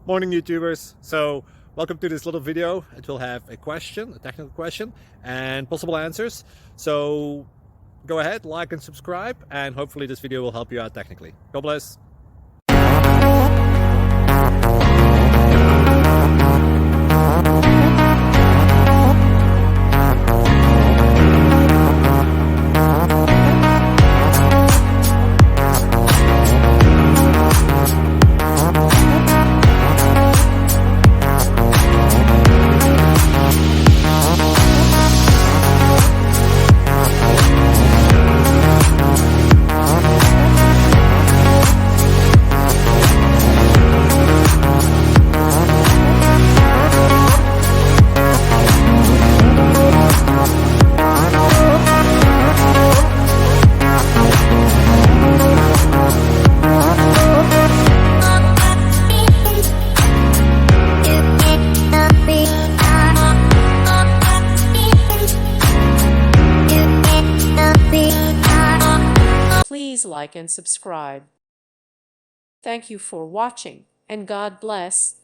Morning YouTubers. So welcome to this little video. It will have a question, a technical question, and possible answers. So go ahead, like and subscribe, and hopefully this video will help you out technically. God bless. Please like and subscribe. Thank you for watching, and God bless.